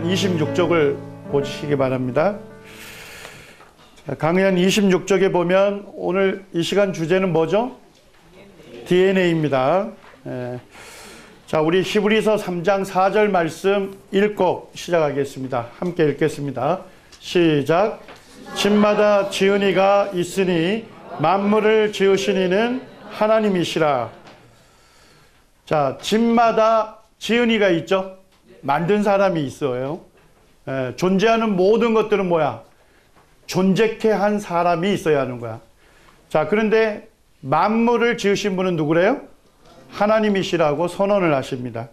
강의한 26쪽을 보시기 바랍니다. 강의한 26쪽에 보면 오늘 이 시간 주제는 뭐죠? DNA입니다. 자, 우리 히브리서 3장 4절 말씀 읽고 시작하겠습니다. 함께 읽겠습니다. 시작. 집마다 지은 이가 있으니 만물을 지으신 이는 하나님이시라. 자, 집마다 지은 이가 있죠? 만든 사람이 있어요. 존재하는 모든 것들은 뭐야? 존재케 한 사람이 있어야 하는 거야. 자, 그런데 만물을 지으신 분은 누구래요? 하나님이시라고 선언을 하십니다.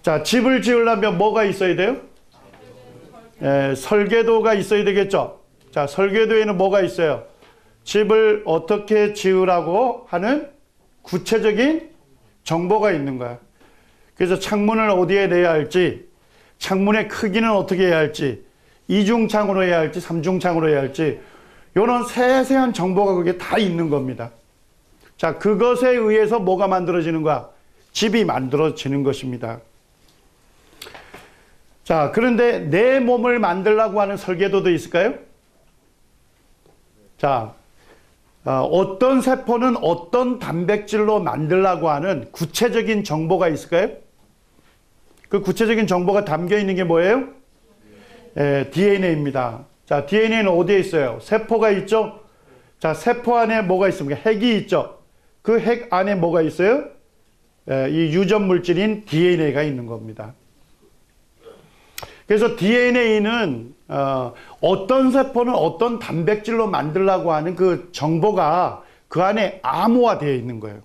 자, 집을 지으려면 뭐가 있어야 돼요? 설계도가 있어야 되겠죠. 자, 설계도에는 뭐가 있어요? 집을 어떻게 지으라고 하는 구체적인 정보가 있는 거야. 그래서 창문을 어디에 내야 할지, 창문의 크기는 어떻게 해야 할지, 이중창으로 해야 할지, 삼중창으로 해야 할지, 이런 세세한 정보가 그게 다 있는 겁니다. 자, 그것에 의해서 뭐가 만들어지는 거야? 집이 만들어지는 것입니다. 자, 그런데 내 몸을 만들라고 하는 설계도도 있을까요? 자, 어떤 세포는 어떤 단백질로 만들라고 하는 구체적인 정보가 있을까요? 그 구체적인 정보가 담겨 있는 게 뭐예요? DNA입니다. 자, DNA는 어디에 있어요? 세포가 있죠? 자, 세포 안에 뭐가 있습니까? 핵이 있죠? 그 핵 안에 뭐가 있어요? 이 유전 물질인 DNA가 있는 겁니다. 그래서 DNA는 어떤 세포는 어떤 단백질로 만들라고 하는 그 정보가 그 안에 암호화되어 있는 거예요.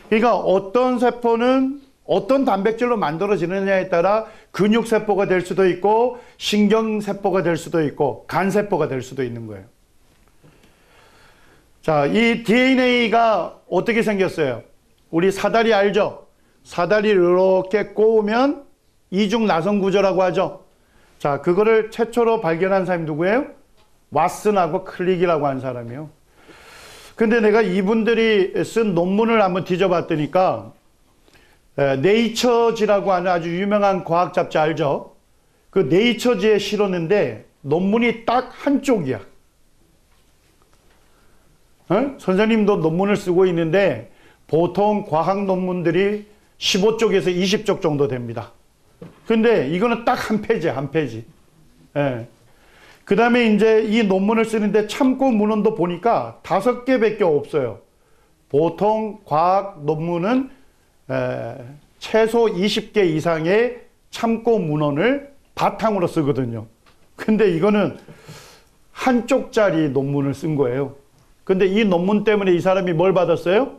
그러니까 어떤 세포는 어떤 단백질로 만들어지느냐에 따라 근육세포가 될 수도 있고 신경세포가 될 수도 있고 간세포가 될 수도 있는 거예요. 자, 이 DNA가 어떻게 생겼어요? 우리 사다리 알죠? 사다리를 이렇게 꼬우면 이중나선구조라고 하죠. 자, 그거를 최초로 발견한 사람이 누구예요? 왓슨하고 클릭이라고 하는 사람이에요. 근데 내가 이분들이 쓴 논문을 한번 뒤져봤더니까 네이처지라고 하는 아주 유명한 과학 잡지 알죠? 그 네이처지에 실었는데 논문이 딱 한쪽이야. 선생님도 논문을 쓰고 있는데 보통 과학 논문들이 15쪽에서 20쪽 정도 됩니다. 근데 이거는 딱 한 페이지야, 한 페이지. 그 다음에 이제 이 논문을 쓰는데 참고 문헌도 보니까 5개밖에 없어요. 보통 과학 논문은 최소 20개 이상의 참고 문헌을 바탕으로 쓰거든요. 근데 이거는 한 쪽짜리 논문을 쓴 거예요. 근데 이 논문 때문에 이 사람이 뭘 받았어요?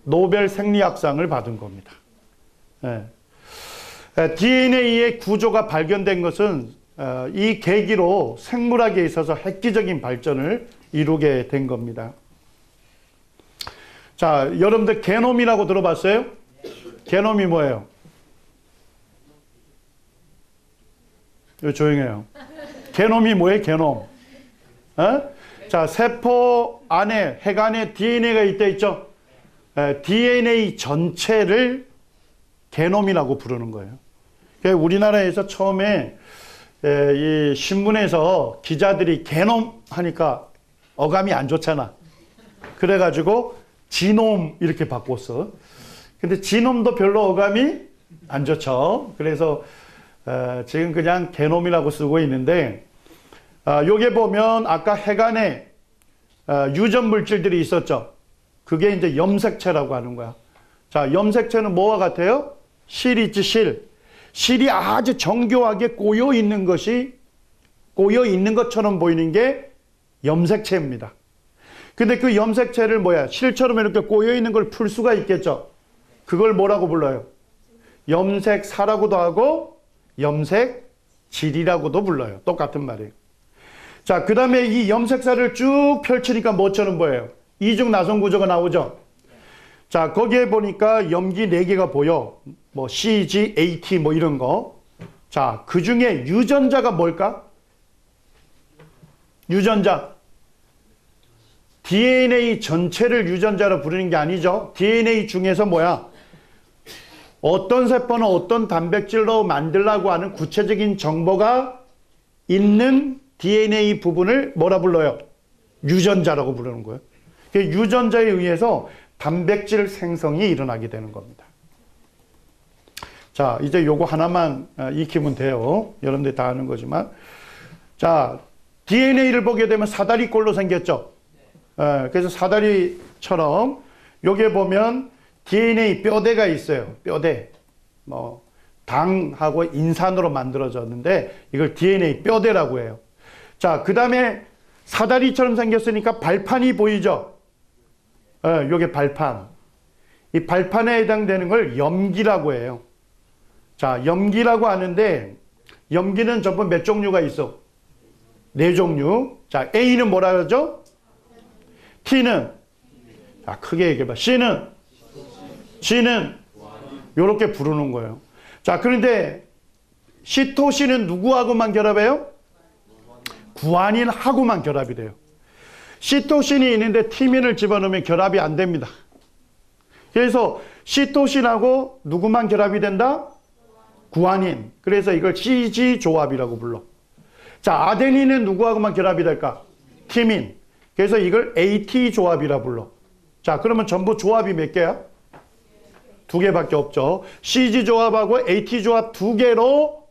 노벨 생리학상을 받은 겁니다. DNA의 구조가 발견된 것은 이 계기로 생물학에 있어서 획기적인 발전을 이루게 된 겁니다. 자, 여러분들 게놈이라고 들어봤어요? 게놈이 뭐예요? 조용해요. 게놈이 뭐예요? 게놈. 자, 세포 안에, 핵 안에 DNA가 있다 있죠? DNA 전체를 게놈이라고 부르는 거예요. 우리나라에서 처음에 이 신문에서 기자들이 게놈 하니까 어감이 안 좋잖아. 그래가지고 지놈 이렇게 바꿨어. 근데 지놈도 별로 어감이 안 좋죠. 그래서 지금 그냥 게놈이라고 쓰고 있는데 요게 보면 아까 핵 안에 유전 물질들이 있었죠. 그게 이제 염색체라고 하는 거야. 자, 염색체는 뭐와 같아요? 실 있지, 실. 실이 아주 정교하게 꼬여 있는 것처럼 보이는 게 염색체입니다. 근데 그 염색체를 뭐야? 실처럼 이렇게 꼬여 있는 걸 풀 수가 있겠죠. 그걸 뭐라고 불러요? 염색사라고도 하고 염색질이라고도 불러요. 똑같은 말이에요. 자, 그 다음에 이 염색사를 쭉 펼치니까 뭐처럼 보여요? 이중나선 구조가 나오죠. 자, 거기에 보니까 염기 4개가 보여. 뭐 CG, AT 뭐 이런 거. 자, 그 중에 유전자가 뭘까? 유전자. DNA 전체를 유전자로 부르는 게 아니죠. DNA 중에서 뭐야? 어떤 세포는 어떤 단백질로 만들라고 하는 구체적인 정보가 있는 DNA 부분을 뭐라 불러요? 유전자라고 부르는 거예요. 그 유전자에 의해서 단백질 생성이 일어나게 되는 겁니다. 자, 이제 요거 하나만 익히면 돼요. 여러분들이 다 아는 거지만. 자, DNA를 보게 되면 사다리꼴로 생겼죠. 그래서 사다리처럼 여기에 보면 DNA 뼈대가 있어요. 뼈대. 뭐 당하고 인산으로 만들어졌는데 이걸 DNA 뼈대라고 해요. 자, 그 다음에 사다리처럼 생겼으니까 발판이 보이죠? 요게 발판. 이 발판에 해당되는 걸 염기라고 해요. 자, 염기라고 하는데 염기는 전부 몇 종류가 있어? 4종류. 자, A는 뭐라 그러죠? T는? 자, 크게 얘기해봐. C는? G는? 요렇게 부르는 거예요. 자, 그런데 시토신은 누구하고만 결합해요? 구안인하고만 결합이 돼요. 시토신이 있는데 티민을 집어넣으면 결합이 안 됩니다. 그래서 시토신하고 누구만 결합이 된다? 구안인. 그래서 이걸 CG 조합이라고 불러. 자, 아데닌은 누구하고만 결합이 될까? 티민. 그래서 이걸 AT 조합이라 불러. 자, 그러면 전부 조합이 몇 개야? 2개밖에 없죠. CG 조합하고 AT 조합 2개로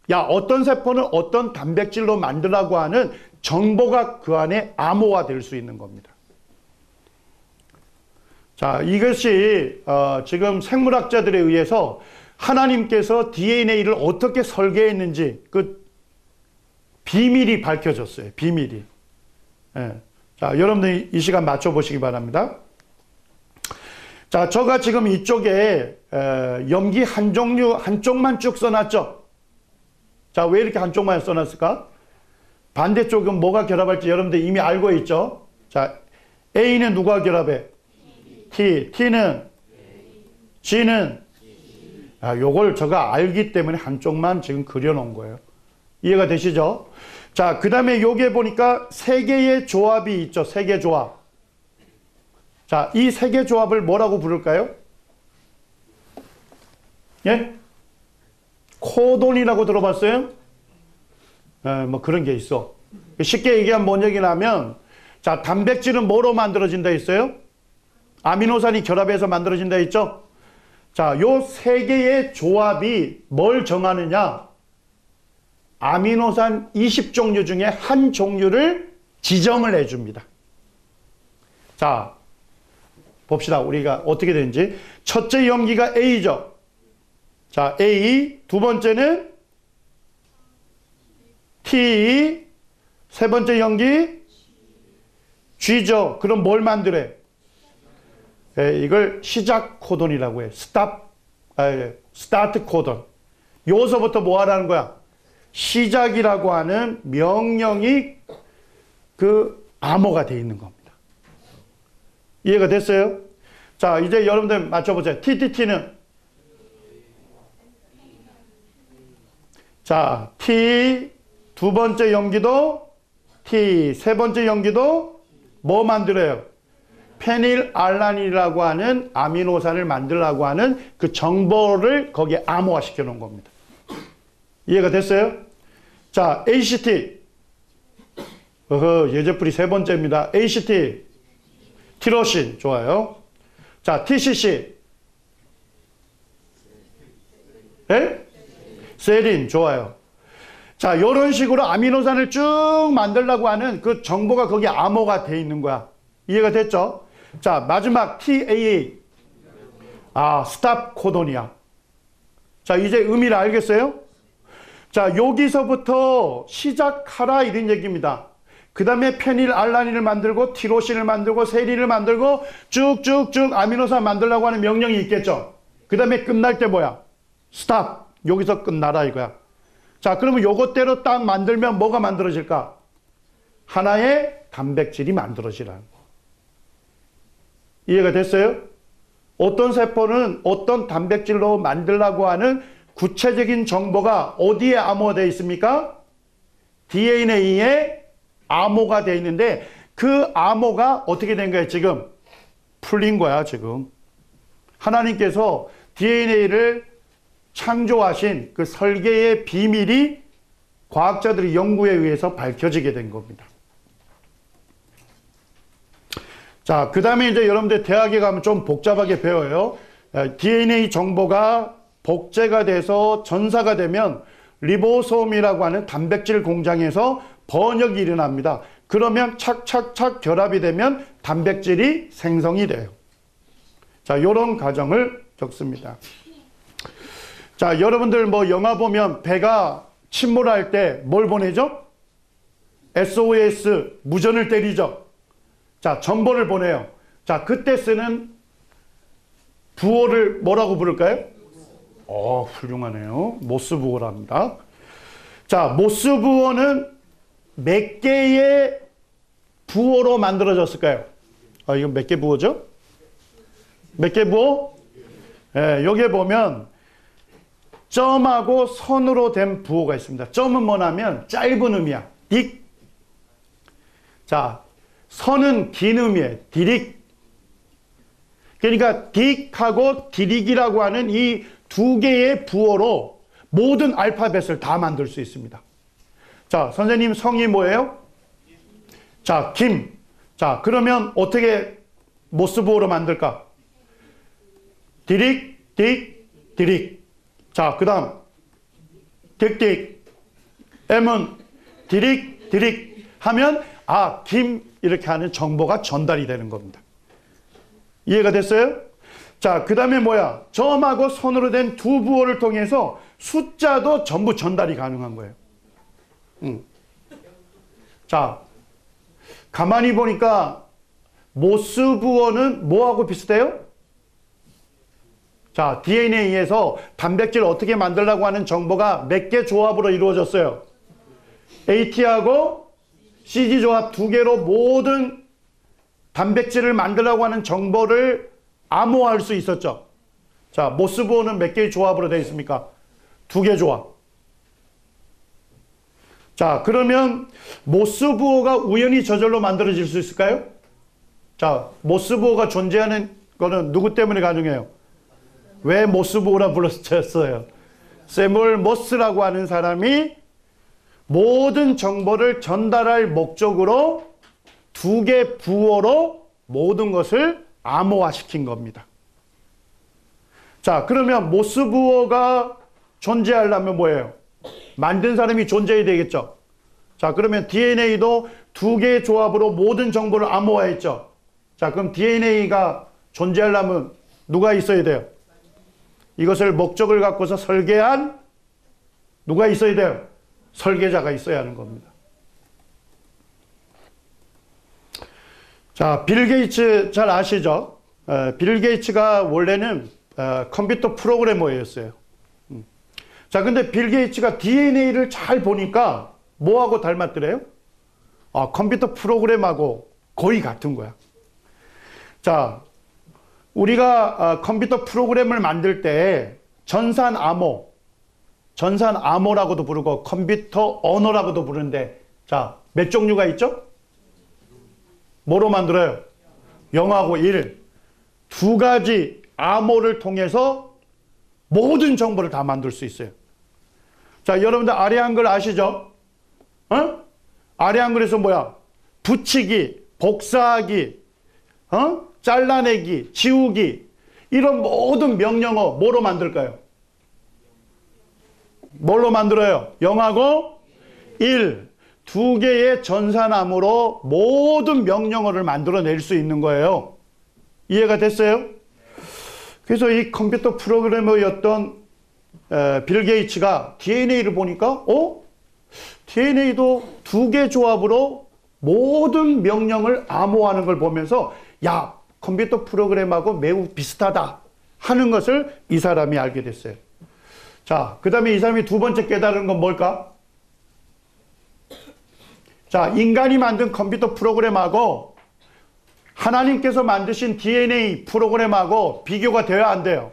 야, 어떤 세포는 어떤 단백질로 만들라고 하는 정보가 그 안에 암호화 될 수 있는 겁니다. 자, 이것이 지금 생물학자들에 의해서 하나님께서 DNA를 어떻게 설계했는지 그 비밀이 밝혀졌어요. 비밀이. 예. 자, 여러분들 이 시간 맞춰보시기 바랍니다. 자, 저가 지금 이쪽에 염기 한 종류, 한쪽만 쭉 써놨죠? 자, 왜 이렇게 한쪽만 써놨을까? 반대쪽은 뭐가 결합할지 여러분들 이미 알고 있죠? 자, A는 누가 결합해? T. T는? G는? 요걸 제가 알기 때문에 한쪽만 지금 그려놓은 거예요. 이해가 되시죠? 자, 그 다음에 여기에 보니까 3개의 조합이 있죠. 3개 조합. 자, 이 3개 조합을 뭐라고 부를까요? 예? 코돈이라고 들어봤어요? 뭐 그런 게 있어. 쉽게 얘기하면 뭔 얘기냐면, 자, 단백질은 뭐로 만들어진다 했어요? 아미노산이 결합해서 만들어진다 했죠? 자, 요 3개의 조합이 뭘 정하느냐? 아미노산 20종류 중에 한 종류를 지정을 해줍니다. 자, 봅시다. 우리가 어떻게 되는지. 첫째 염기가 A죠. 자, A. 두 번째는 T. 세 번째 염기 G죠. 그럼 뭘 만들어요? 이걸 시작 코돈이라고 해. 스타트 코돈. 여기서부터 뭐 하라는 거야? 시작이라고 하는 명령이 그 암호가 되어 있는 겁니다. 이해가 됐어요? 자, 이제 여러분들 맞춰보세요. TTT는? 자, T 두 번째 염기도 T 세 번째 염기도 뭐 만들어요? 페닐알라닌이라고 하는 아미노산을 만들라고 하는 그 정보를 거기에 암호화 시켜 놓은 겁니다. 이해가 됐어요? 자, ACT. 예제풀이 세 번째입니다. ACT. 티로신. 좋아요. 자, TCC. 예? 세린. 좋아요. 자, 이런 식으로 아미노산을 쭉 만들려고 하는 그 정보가 거기에 암호가 돼 있는 거야. 이해가 됐죠? 자, 마지막 TAA. 스탑 코돈이야. 자, 이제 의미를 알겠어요? 자, 여기서부터 시작하라 이런 얘기입니다. 그 다음에 페닐알라닌을 만들고 티로신을 만들고 세린을 만들고 쭉쭉쭉 아미노산 만들려고 하는 명령이 있겠죠. 그 다음에 끝날 때 뭐야? 스탑. 여기서 끝나라 이거야. 자, 그러면 요것대로 딱 만들면 뭐가 만들어질까? 하나의 단백질이 만들어지라는 거. 이해가 됐어요? 어떤 세포는 어떤 단백질로 만들려고 하는 구체적인 정보가 어디에 암호되어 있습니까? DNA에 암호가 되어 있는데 그 암호가 어떻게 된 거예요? 지금 풀린 거야. 지금 하나님께서 DNA를 창조하신 그 설계의 비밀이 과학자들의 연구에 의해서 밝혀지게 된 겁니다. 자, 그 다음에 이제 여러분들 대학에 가면 좀 복잡하게 배워요. DNA 정보가 복제가 돼서 전사가 되면 리보솜이라고 하는 단백질 공장에서 번역이 일어납니다. 그러면 착착착 결합이 되면 단백질이 생성이 돼요. 자, 이런 과정을 겪습니다. 자, 여러분들 뭐 영화 보면 배가 침몰할 때 뭘 보내죠? SOS, 무전을 때리죠. 자, 전보를 보내요. 자, 그때 쓰는 부호를 뭐라고 부를까요? 훌륭하네요. 모스 부호랍니다. 자, 모스 부호는 몇 개의 부호로 만들어졌을까요? 이건 몇 개 부호죠? 몇 개 부호? 여기에 보면 점하고 선으로 된 부호가 있습니다. 점은 뭐냐면 짧은 의미야. 딕. 자, 선은 긴 의미예요. 디릭. 그러니까 딕하고 디릭이라고 하는 이 두 개의 부호로 모든 알파벳을 다 만들 수 있습니다. 자, 선생님 성이 뭐예요? 자, 김. 자, 그러면 어떻게 모스 부호로 만들까? 디릭, 딕, 디릭. 자, 그 다음 딕딕. M은 디릭, 디릭 하면 김 이렇게 하는 정보가 전달이 되는 겁니다. 이해가 됐어요? 자, 그 다음에 뭐야? 점하고 선으로 된 두 부호를 통해서 숫자도 전부 전달이 가능한 거예요. 자, 가만히 보니까 모스 부호는 뭐하고 비슷해요? 자, DNA에서 단백질 어떻게 만들려고 하는 정보가 몇 개 조합으로 이루어졌어요? AT하고 CG 조합 두 개로 모든 단백질을 만들려고 하는 정보를 암호화할 수 있었죠. 자, 모스 부호는 몇 개의 조합으로 되어 있습니까? 두 개 조합. 자, 그러면 모스 부호가 우연히 저절로 만들어질 수 있을까요? 자, 모스 부호가 존재하는 거는 누구 때문에 가능해요? 왜 모스 부호라 불렀어요? 세물 모스라고 하는 사람이 모든 정보를 전달할 목적으로 두 개 부호로 모든 것을 암호화시킨 겁니다. 자, 그러면 모스 부호가 존재하려면 뭐예요? 만든 사람이 존재해야 되겠죠. 자, 그러면 DNA도 두 개의 조합으로 모든 정보를 암호화했죠. 자, 그럼 DNA가 존재하려면 누가 있어야 돼요? 이것을 목적을 갖고서 설계한 누가 있어야 돼요? 설계자가 있어야 하는 겁니다. 자, 빌 게이츠 잘 아시죠? 빌 게이츠가 원래는 컴퓨터 프로그래머였어요. 자, 근데 빌 게이츠가 DNA를 잘 보니까 뭐하고 닮았더래요? 컴퓨터 프로그램하고 거의 같은 거야. 자, 우리가 컴퓨터 프로그램을 만들 때 전산 암호라고도 부르고 컴퓨터 언어라고도 부르는데, 자, 몇 종류가 있죠? 뭐로 만들어요? 0하고 1. 두 가지 암호를 통해서 모든 정보를 다 만들 수 있어요. 자, 여러분들 아래 한글 아시죠? 아래 한글에서 뭐야? 붙이기, 복사하기, 잘라내기, 지우기, 이런 모든 명령어 뭐로 만들까요? 뭘로 만들어요? 0하고 1. 두 개의 전산암으로 모든 명령어를 만들어낼 수 있는 거예요. 이해가 됐어요? 그래서 이 컴퓨터 프로그래머였던 빌 게이츠가 DNA를 보니까 DNA도 두 개 조합으로 모든 명령을 암호하는 걸 보면서 야, 컴퓨터 프로그램하고 매우 비슷하다 하는 것을 이 사람이 알게 됐어요. 자, 그 다음에 이 사람이 두 번째 깨달은 건 뭘까? 자, 인간이 만든 컴퓨터 프로그램하고 하나님께서 만드신 DNA 프로그램하고 비교가 돼야 안 돼요.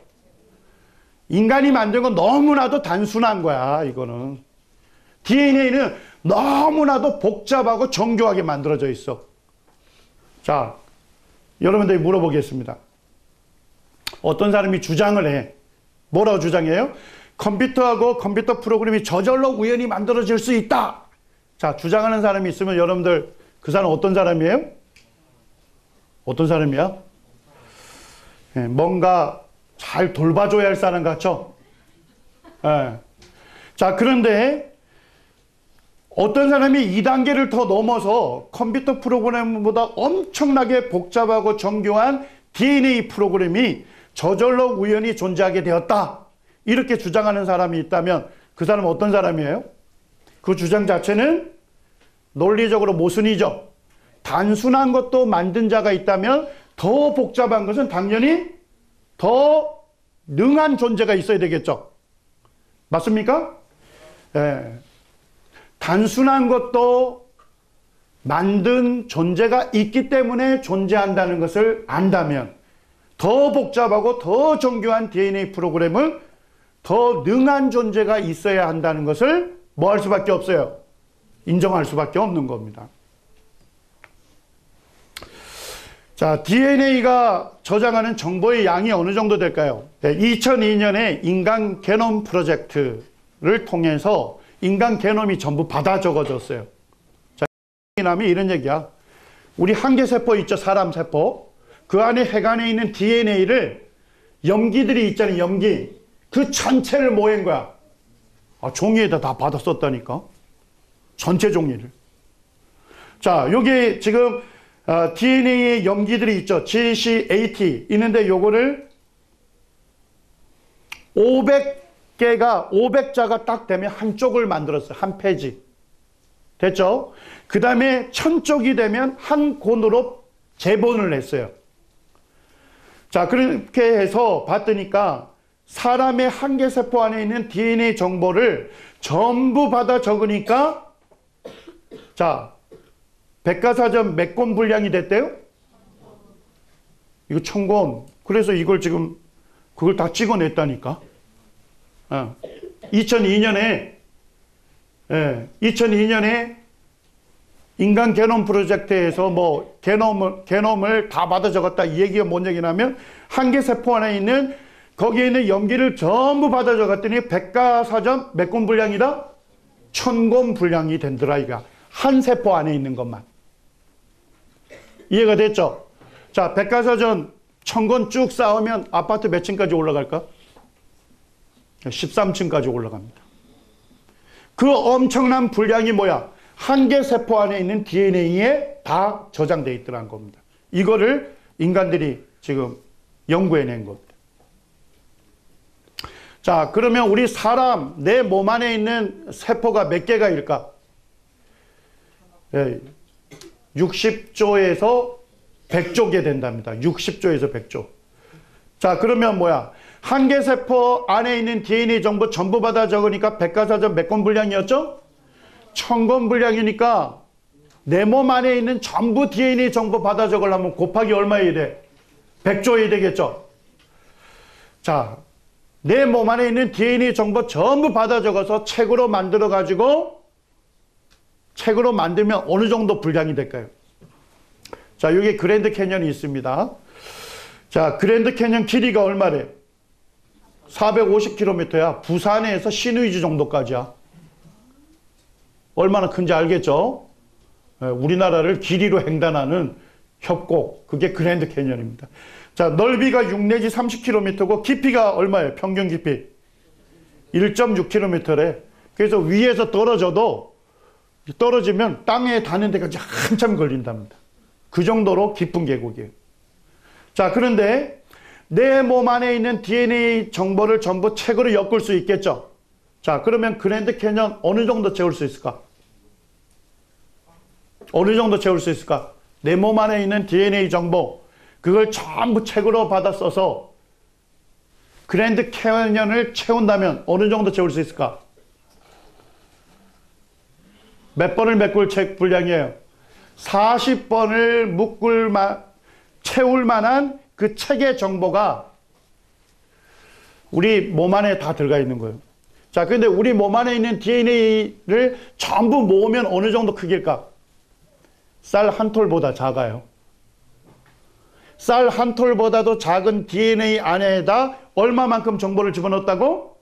인간이 만든 건 너무나도 단순한 거야, 이거는. DNA는 너무나도 복잡하고 정교하게 만들어져 있어. 자, 여러분들이 물어보겠습니다. 어떤 사람이 주장을 해. 뭐라고 주장해요? 컴퓨터하고 컴퓨터 프로그램이 저절로 우연히 만들어질 수 있다. 자, 주장하는 사람이 있으면 여러분들 그 사람 어떤 사람이에요? 어떤 사람이야? 예, 뭔가 잘 돌봐줘야 할 사람 같죠? 예. 자, 그런데 어떤 사람이 2단계를 더 넘어서 컴퓨터 프로그램보다 엄청나게 복잡하고 정교한 DNA 프로그램이 저절로 우연히 존재하게 되었다. 이렇게 주장하는 사람이 있다면 그 사람은 어떤 사람이에요? 그 주장 자체는 논리적으로 모순이죠. 단순한 것도 만든 자가 있다면 더 복잡한 것은 당연히 더 능한 존재가 있어야 되겠죠. 맞습니까? 예. 단순한 것도 만든 존재가 있기 때문에 존재한다는 것을 안다면 더 복잡하고 더 정교한 DNA 프로그램을 더 능한 존재가 있어야 한다는 것을 뭐 할 수밖에 없어요? 인정할 수밖에 없는 겁니다. 자, DNA가 저장하는 정보의 양이 어느 정도 될까요? 2002년에 인간 게놈 프로젝트를 통해서 인간 게놈이 전부 받아 적어졌어요. 자, 이남이 이런 얘기야. 우리 한계세포 있죠? 사람 세포. 그 안에 핵 안에 있는 DNA를 염기들이 있잖아요. 염기. 그 전체를 모은 거야. 아, 종이에다 다 받아 썼다니까. 전체 종이를. 자, 여기 지금 DNA의 염기들이 있죠. GCAT 있는데 요거를 500자가 딱 되면 한쪽을 만들었어요. 한 페이지. 됐죠? 그 다음에 1000쪽이 되면 한 권으로 재본을 했어요. 자, 그렇게 해서 봤더니까 사람의 한계세포 안에 있는 DNA 정보를 전부 받아 적으니까 자, 백과사전 몇 권 분량이 됐대요? 이거 1000권. 그래서 이걸 지금 그걸 다 찍어냈다니까. 2002년에 인간 게놈 프로젝트에서 뭐 게놈을 다 받아 적었다. 이 얘기가 뭔 얘기냐면 한계세포 안에 있는 거기에 있는 염기를 전부 받아 적었더니 백과사전 몇 권 분량이다? 1000권 분량이 된더라 이가. 한 세포 안에 있는 것만. 이해가 됐죠? 자, 백과사전 1000권 쭉 쌓으면 아파트 몇 층까지 올라갈까? 13층까지 올라갑니다. 그 엄청난 분량이 뭐야? 한계세포 안에 있는 DNA에 다 저장되어 있더라는 겁니다. 이거를 인간들이 지금 연구해낸 겁니다. 자, 그러면 우리 사람, 내 몸 안에 있는 세포가 몇 개가 일까? 60조에서 100조 개 된답니다. 60조에서 100조. 자, 그러면 뭐야? 한계세포 안에 있는 DNA 정보 전부 받아 적으니까 백과사전 몇 권 분량이었죠? 1000권 분량이니까 내 몸 안에 있는 전부 DNA 정보 받아 적으려면 곱하기 얼마여야 돼? 100조여야 되겠죠? 자, 내 몸 안에 있는 DNA 정보 전부 받아 적어서 책으로 만들어 가지고 책으로 만들면 어느 정도 분량이 될까요? 자, 여기 그랜드 캐년이 있습니다. 자, 그랜드 캐년 길이가 얼마래? 450km야. 부산에서 신의주 정도까지야. 얼마나 큰지 알겠죠? 우리나라를 길이로 횡단하는 협곡, 그게 그랜드 캐년입니다. 자, 넓이가 6 내지 30km고 깊이가 얼마예요? 평균 깊이 1.6km래. 그래서 위에서 떨어지면 땅에 닿는 데까지 한참 걸린답니다. 그 정도로 깊은 계곡이에요. 자, 그런데 내 몸 안에 있는 DNA 정보를 전부 책으로 엮을 수 있겠죠? 자, 그러면 그랜드 캐년 어느 정도 채울 수 있을까? 어느 정도 채울 수 있을까? 내 몸 안에 있는 DNA 정보, 그걸 전부 책으로 받아 써서 그랜드 캐년을 채운다면 어느 정도 채울 수 있을까? 몇 번을 메꿀 책 분량이에요? 40번을 채울 만한 그 책의 정보가 우리 몸 안에 다 들어가 있는 거예요. 자, 근데 우리 몸 안에 있는 DNA를 전부 모으면 어느 정도 크기일까? 쌀 한 톨보다 작아요. 쌀 한 톨보다도 작은 DNA 안에다 얼마만큼 정보를 집어넣었다고?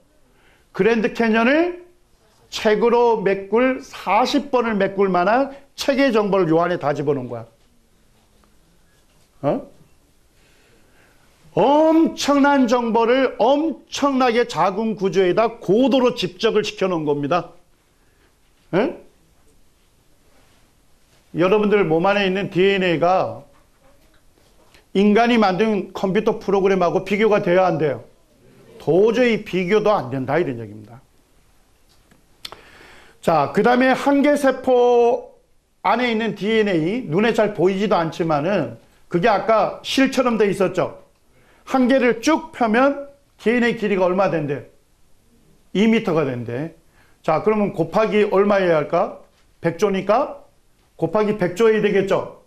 그랜드 캐년을 책으로 메꿀 40번을 메꿀 만한 책의 정보를 요 안에 다 집어넣은 거야. 엄청난 정보를 엄청나게 작은 구조에다 고도로 집적을 시켜놓은 겁니다. 여러분들 몸 안에 있는 DNA가 인간이 만든 컴퓨터 프로그램하고 비교가 돼야 안 돼요? 도저히 비교도 안 된다 이런 얘기입니다. 자, 그 다음에 한계세포 안에 있는 DNA, 눈에 잘 보이지도 않지만은 그게 아까 실처럼 돼 있었죠? 한 개를 쭉 펴면 DNA 길이가 얼마 된대? 2m가 된대. 자, 그러면 곱하기 얼마여야 할까? 100조니까 곱하기 100조여야 되겠죠?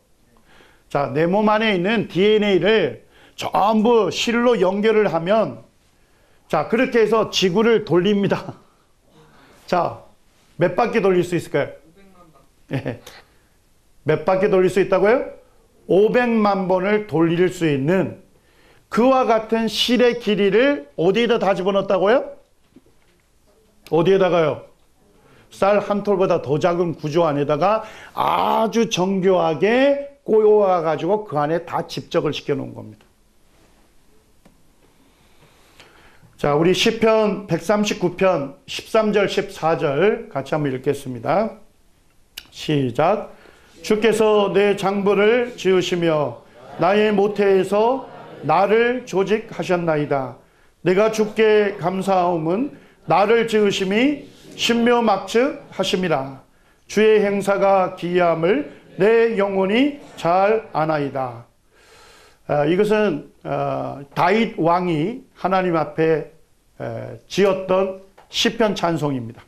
자, 내 몸 안에 있는 DNA를 전부 실로 연결을 하면, 자, 그렇게 해서 지구를 돌립니다. 자, 몇 바퀴 돌릴 수 있을까요? 500만 번. 몇 바퀴 돌릴 수 있다고요? 500만 번을 돌릴 수 있는 그와 같은 실의 길이를 어디에다 다 집어넣었다고요? 어디에다가요? 쌀 한 톨보다 더 작은 구조 안에다가 아주 정교하게 꼬여와가지고 그 안에 다 집적을 시켜놓은 겁니다. 자, 우리 시편 139편 13절 14절 같이 한번 읽겠습니다. 시작. 주께서 내 장부를 지으시며 나의 모태에서 나를 조직하셨나이다. 내가 주께 감사하옴은 나를 지으심이 신묘막측하심이라. 주의 행사가 기이함을 내 영혼이 잘 아나이다. 이것은 다윗 왕이 하나님 앞에 지었던 시편 찬송입니다.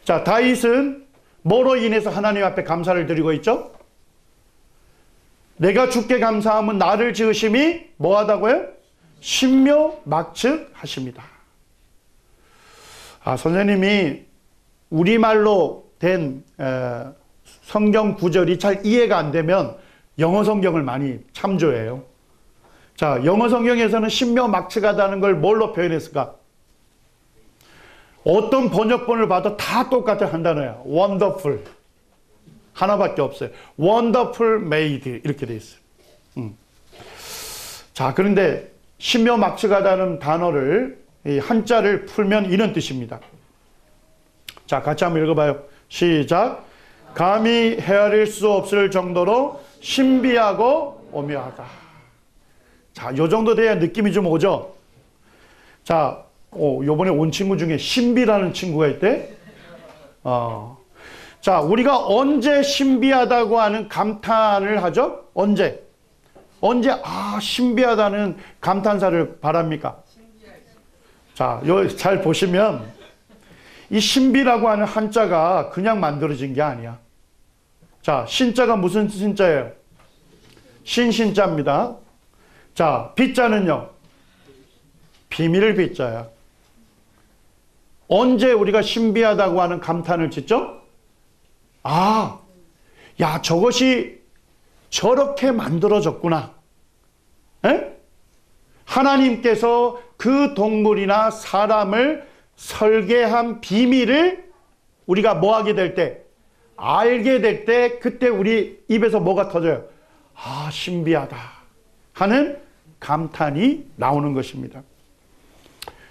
자, 다윗은 뭐로 인해서 하나님 앞에 감사를 드리고 있죠? 내가 주께 감사하면 나를 지으심이 뭐하다고요? 신묘막측하십니다. 선생님이 우리말로 된 성경 구절이 잘 이해가 안 되면 영어 성경을 많이 참조해요. 자, 영어 성경에서는 신묘막측하다는 걸 뭘로 표현했을까? 어떤 번역본을 봐도 다 똑같은 한 단어야. wonderful. 하나밖에 없어요. wonderful made 이렇게 돼 있어요. 자, 그런데 신묘막측하다는 단어를 이 한자를 풀면 이런 뜻입니다. 자, 같이 한번 읽어봐요. 시작. 감히 헤아릴 수 없을 정도로 신비하고 오묘하다. 자, 요 정도 돼야 느낌이 좀 오죠? 자, 요번에 온 친구 중에 신비라는 친구가 있대? 자, 우리가 언제 신비하다고 하는 감탄을 하죠? 언제? 신비하다는 감탄사를 바랍니까? 자, 여기 잘 보시면 이 신비라고 하는 한자가 그냥 만들어진 게 아니야. 자, 신자가 무슨 신자예요? 신자입니다. 자, 비자는요? 비밀 비자야. 언제 우리가 신비하다고 하는 감탄을 짓죠? 야, 저것이 저렇게 만들어졌구나. 에? 하나님께서 그 동물이나 사람을 설계한 비밀을 우리가 뭐 하게 될 때, 알게 될 때, 그때 우리 입에서 뭐가 터져요? 신비하다 하는 감탄이 나오는 것입니다.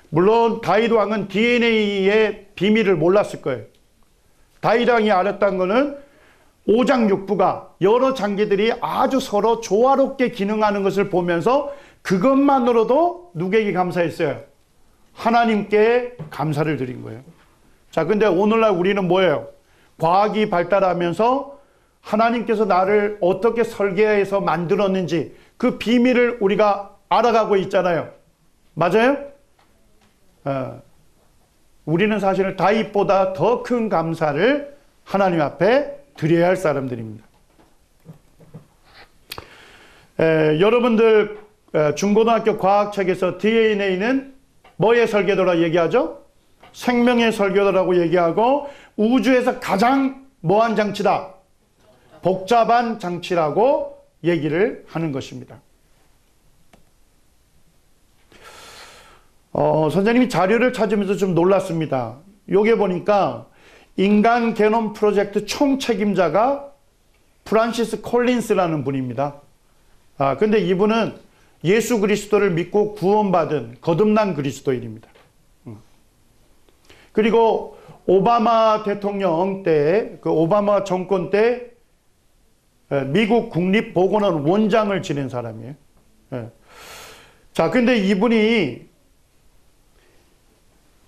물론 다윗 왕은 DNA의 비밀을 몰랐을 거예요. 다윗 왕이 알았던 거는 오장육부가 여러 장기들이 아주 서로 조화롭게 기능하는 것을 보면서 그것만으로도 누구에게 감사했어요? 하나님께 감사를 드린 거예요. 자, 근데 오늘날 우리는 뭐예요? 과학이 발달하면서 하나님께서 나를 어떻게 설계해서 만들었는지 그 비밀을 우리가 알아가고 있잖아요. 맞아요? 우리는 사실은 다윗보다 더 큰 감사를 하나님 앞에 드려야 할 사람들입니다. 여러분들 중고등학교 과학책에서 DNA는 뭐의 설계도라고 얘기하죠? 생명의 설계도라고 얘기하고 우주에서 가장 뭐한 장치다? 복잡한 장치라고 얘기를 하는 것입니다. 선생님이 자료를 찾으면서 좀 놀랐습니다. 요게 보니까 인간 게놈 프로젝트 총책임자가 프란시스 콜린스라는 분입니다. 근데 이분은 예수 그리스도를 믿고 구원받은 거듭난 그리스도인입니다. 그리고 오바마 대통령 때, 그 오바마 정권 때 미국 국립보건원 원장을 지낸 사람이에요. 자, 근데 이분이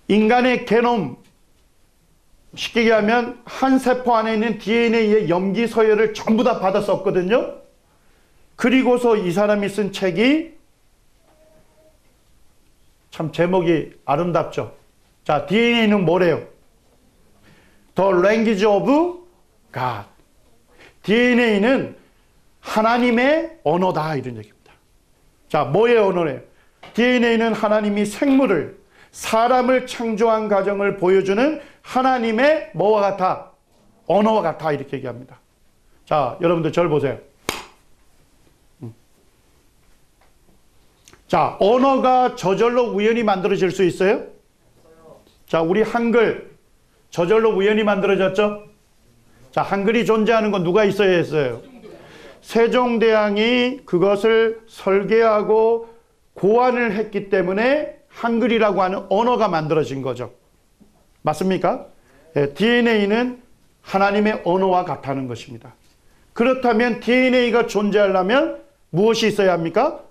인간의 게놈, 쉽게 얘기하면 한 세포 안에 있는 DNA의 염기 서열을 전부 다 받아 썼거든요. 그리고서 이 사람이 쓴 책이 참 제목이 아름답죠. 자, DNA는 뭐래요? The Language of God. DNA는 하나님의 언어다, 이런 얘기입니다. 자, 뭐의 언어래요? DNA는 하나님이 생물을, 사람을 창조한 과정을 보여주는 하나님의 뭐와 같아? 언어와 같아, 이렇게 얘기합니다. 자, 여러분들 저를 보세요. 자, 언어가 저절로 우연히 만들어질 수 있어요? 자, 우리 한글 저절로 우연히 만들어졌죠? 자, 한글이 존재하는 건 누가 있어야 했어요? 세종대왕이 그것을 설계하고 고안을 했기 때문에 한글이라고 하는 언어가 만들어진 거죠. 맞습니까? DNA는 하나님의 언어와 같다는 것입니다. 그렇다면 DNA가 존재하려면 무엇이 있어야 합니까?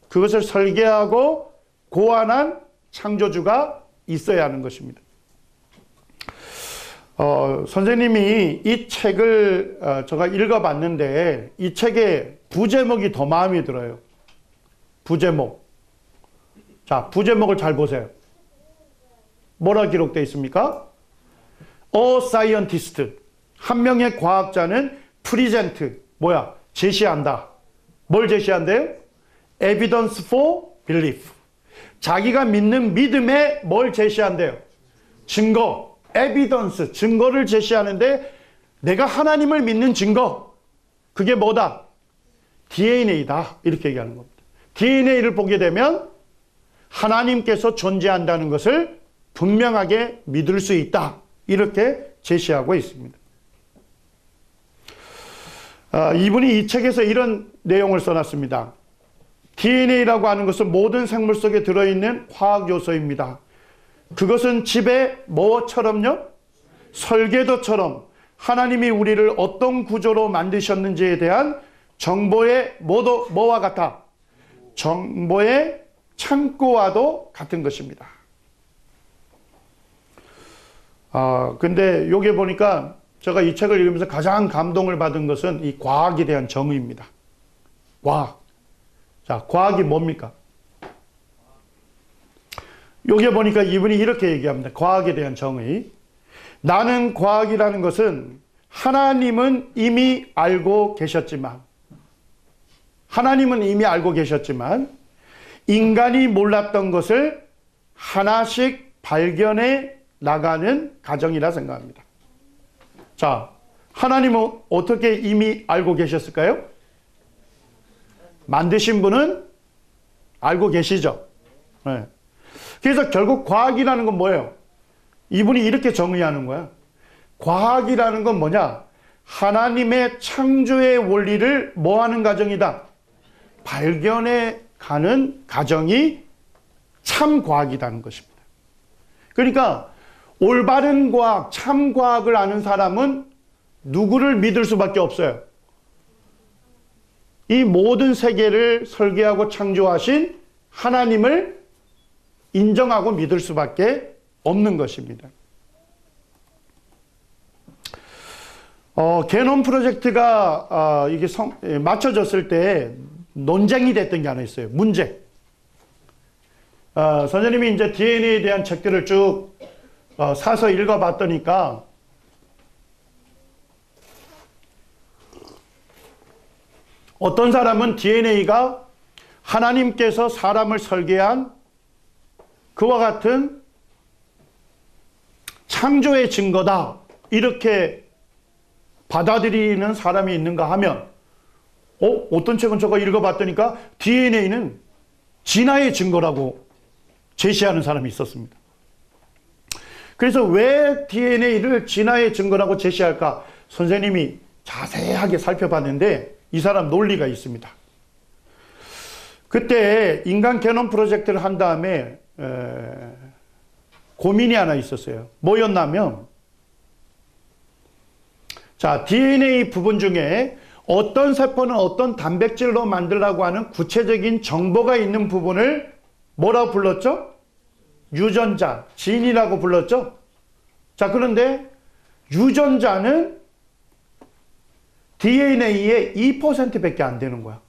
그것을 설계하고 고안한 창조주가 있어야 하는 것입니다. 선생님이 이 책을 제가 읽어봤는데 이 책의 부제목이 더 마음에 들어요. 부제목. 자, 부제목을 잘 보세요. 뭐라 기록되어 있습니까? A scientist. 한 명의 과학자는 present. 뭐야? 제시한다. 뭘 제시한대요? Evidence for belief. 자기가 믿는 믿음에 뭘 제시한대요? 증거. Evidence. 증거를 제시하는데 내가 하나님을 믿는 증거. 그게 뭐다? DNA다. 이렇게 얘기하는 겁니다. DNA를 보게 되면 하나님께서 존재한다는 것을 분명하게 믿을 수 있다. 이렇게 제시하고 있습니다. 이분이 이 책에서 이런 내용을 써놨습니다. DNA라고 하는 것은 모든 생물 속에 들어있는 화학 요소입니다. 그것은 집에 뭐처럼요? 설계도처럼 하나님이 우리를 어떤 구조로 만드셨는지에 대한 정보의 뭐와 같아? 정보의 창고와도 같은 것입니다. 근데 요게 보니까 제가 이 책을 읽으면서 가장 감동을 받은 것은 이 과학에 대한 정의입니다. 과학. 자, 과학이 뭡니까? 요게 보니까 이분이 이렇게 얘기합니다. 과학에 대한 정의. 나는 과학이라는 것은 하나님은 이미 알고 계셨지만 인간이 몰랐던 것을 하나씩 발견해 나가는 과정이라 생각합니다. 자, 하나님은 어떻게 이미 알고 계셨을까요? 만드신 분은 알고 계시죠? 네. 그래서 결국 과학이라는 건 뭐예요? 이분이 이렇게 정의하는 거야. 과학이라는 건 뭐냐? 하나님의 창조의 원리를 뭐 하는 과정이다? 발견해 가는 과정이 참 과학이라는 것입니다. 그러니까 올바른 과학, 참 과학을 아는 사람은 누구를 믿을 수밖에 없어요? 이 모든 세계를 설계하고 창조하신 하나님을 인정하고 믿을 수밖에 없는 것입니다. 게놈 프로젝트가 이게 맞춰졌을 때 논쟁이 됐던 게 하나 있어요. 문제. 선생님이 이제 DNA에 대한 책들을 쭉 사서 읽어봤더니까 어떤 사람은 DNA가 하나님께서 사람을 설계한 그와 같은 창조의 증거다 이렇게 받아들이는 사람이 있는가 하면 어떤 책은 제가 읽어봤더니까 DNA는 진화의 증거라고 제시하는 사람이 있었습니다. 그래서 왜 DNA를 진화의 증거라고 제시할까? 선생님이 자세하게 살펴봤는데 이 사람 논리가 있습니다. 그때 인간 게놈 프로젝트를 한 다음에 고민이 하나 있었어요. 뭐였냐면, 자, DNA 부분 중에 어떤 세포는 어떤 단백질로 만들라고 하는 구체적인 정보가 있는 부분을 뭐라고 불렀죠? 유전자, 진이라고 불렀죠? 자, 그런데 유전자는 DNA의 2%밖에 안 되는 거야.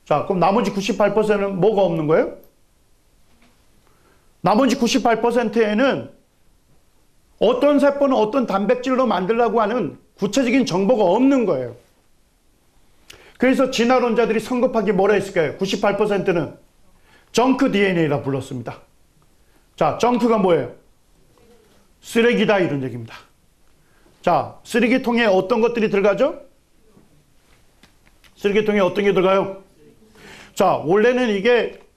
자, 그럼 나머지 98%는 뭐가 없는 거예요? 나머지 98%에는 어떤 세포는 어떤 단백질로 만들라고 하는 구체적인 정보가 없는 거예요. 그래서 진화론자들이 성급하게 뭐라 했을까요? 98%는 정크 DNA라 불렀습니다. 자, 정크가 뭐예요? 쓰레기다, 이런 얘기입니다. 자, 쓰레기통에 어떤 것들이 들어가죠? 쓰레기통에 어떤 게 들어가요? 자, 원래는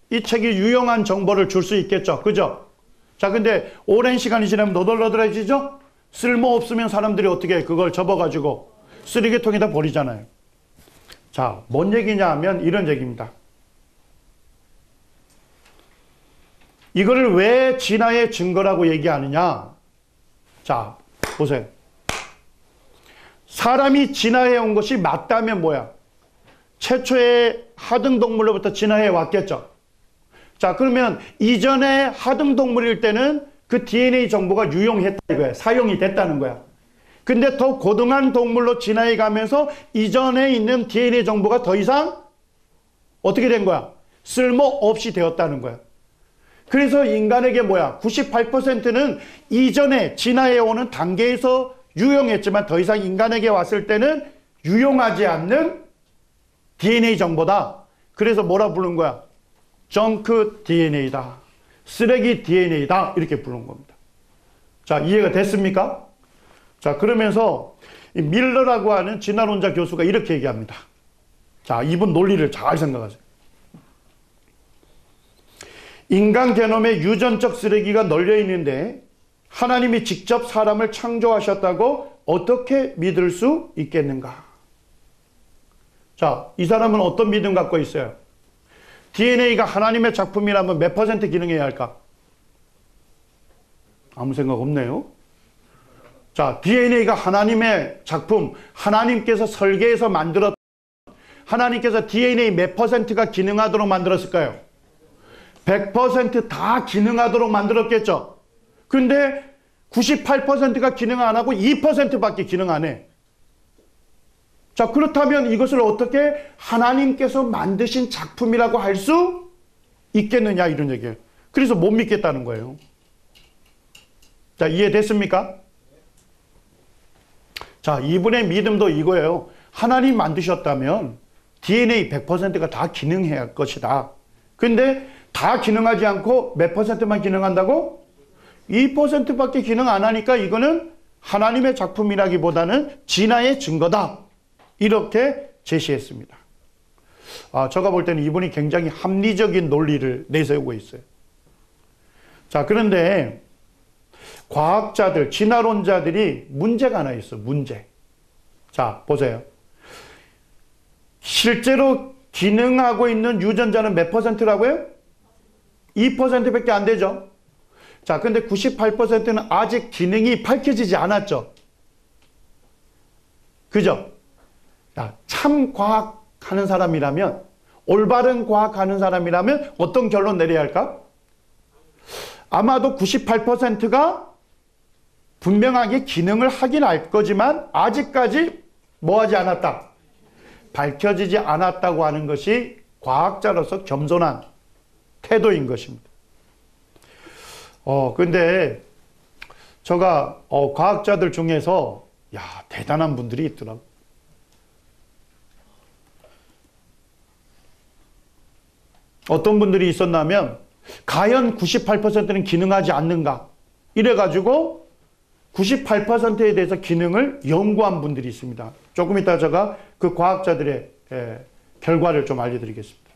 이 책이 유용한 정보를 줄 수 있겠죠. 그죠? 자, 근데 오랜 시간이 지나면 너덜너덜해지죠? 쓸모없으면 사람들이 어떻게 그걸 접어가지고 쓰레기통에다 버리잖아요. 자, 뭔 얘기냐 하면 이런 얘기입니다. 이거를 왜 진화의 증거라고 얘기하느냐? 자, 보세요. 사람이 진화해 온 것이 맞다면 뭐야? 최초의 하등동물로부터 진화해 왔겠죠. 자, 그러면 이전에 하등동물일 때는 그 DNA 정보가 유용했다 이거야. 사용이 됐다는 거야. 근데 더 고등한 동물로 진화해 가면서 이전에 있는 DNA 정보가 더 이상 어떻게 된 거야? 쓸모없이 되었다는 거야. 그래서 인간에게 뭐야? 98%는 이전에 진화해 오는 단계에서 유용했지만 더 이상 인간에게 왔을 때는 유용하지 않는 DNA 정보다. 그래서 뭐라 부른 거야? 정크 DNA다. 쓰레기 DNA다. 이렇게 부른 겁니다. 자, 이해가 됐습니까? 자, 그러면서 이 밀러라고 하는 진화론자 교수가 이렇게 얘기합니다. 자, 이분 논리를 잘 생각하세요. 인간 게놈에 유전적 쓰레기가 널려 있는데 하나님이 직접 사람을 창조하셨다고 어떻게 믿을 수 있겠는가? 자, 이 사람은 어떤 믿음 갖고 있어요? DNA가 하나님의 작품이라면 몇 퍼센트 기능해야 할까? 아무 생각 없네요. 자, DNA가 하나님의 작품, 하나님께서 설계해서 만들었, 하나님께서 DNA 몇 퍼센트가 기능하도록 만들었을까요? 100% 다 기능하도록 만들었겠죠. 근데 98%가 기능 안 하고 2%밖에 기능 안 해. 자, 그렇다면 이것을 어떻게 하나님께서 만드신 작품이라고 할 수 있겠느냐, 이런 얘기예요. 그래서 못 믿겠다는 거예요. 자, 이해됐습니까? 자, 이분의 믿음도 이거예요. 하나님 만드셨다면 DNA 100%가 다 기능해야 할 것이다. 근데 다 기능하지 않고 몇 퍼센트만 기능한다고? 2%밖에 기능 안 하니까 이거는 하나님의 작품이라기보다는 진화의 증거다. 이렇게 제시했습니다. 제가 볼 때는 이분이 굉장히 합리적인 논리를 내세우고 있어요. 자, 그런데 과학자들, 진화론자들이 문제가 하나 있어, 문제. 자, 보세요. 실제로 기능하고 있는 유전자는 몇 퍼센트라고요? 2%밖에 안 되죠. 자, 근데 98%는 아직 기능이 밝혀지지 않았죠. 그죠? 자, 참 과학하는 사람이라면, 올바른 과학하는 사람이라면 어떤 결론 내려야 할까? 아마도 98%가 분명하게 기능을 하긴 할 거지만 아직까지 뭐하지 않았다? 밝혀지지 않았다고 하는 것이 과학자로서 겸손한 태도인 것입니다. 근데 제가 과학자들 중에서 대단한 분들이 있더라고요. 어떤 분들이 있었냐면 과연 98%는 기능하지 않는가? 이래가지고 98%에 대해서 기능을 연구한 분들이 있습니다. 조금 이따 제가 그 과학자들의 결과를 좀 알려드리겠습니다.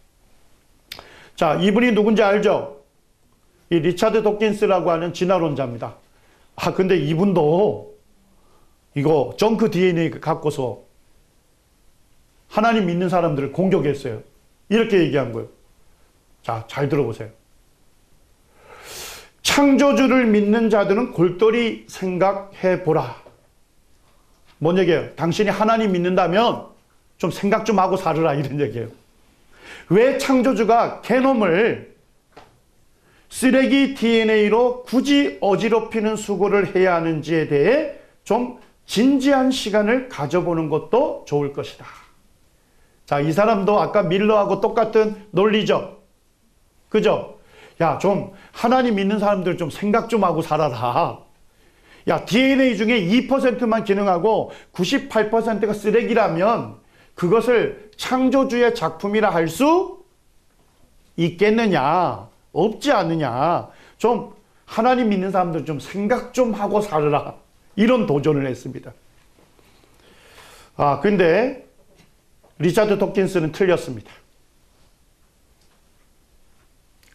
자, 이분이 누군지 알죠? 이 리차드 도킨스라고 하는 진화론자입니다. 아, 근데 이분도 이거 정크 DNA 갖고서 하나님 믿는 사람들을 공격했어요. 이렇게 얘기한 거예요. 자, 잘 들어보세요. 창조주를 믿는 자들은 골똘히 생각해 보라. 뭔 얘기예요? 당신이 하나님 믿는다면 좀 생각 좀 하고 살으라, 이런 얘기예요. 왜 창조주가 게놈을 쓰레기 DNA로 굳이 어지럽히는 수고를 해야 하는지에 대해 좀 진지한 시간을 가져보는 것도 좋을 것이다. 자, 이 사람도 아까 밀러하고 똑같은 논리죠. 그죠? 야, 좀 하나님 믿는 사람들 좀 생각 좀 하고 살아라. 야, DNA 중에 2%만 기능하고 98%가 쓰레기라면 그것을 창조주의 작품이라 할 수 있겠느냐? 없지 않느냐? 좀 하나님 믿는 사람들 좀 생각 좀 하고 살아라. 이런 도전을 했습니다. 아, 근데 리차드 도킨스는 틀렸습니다.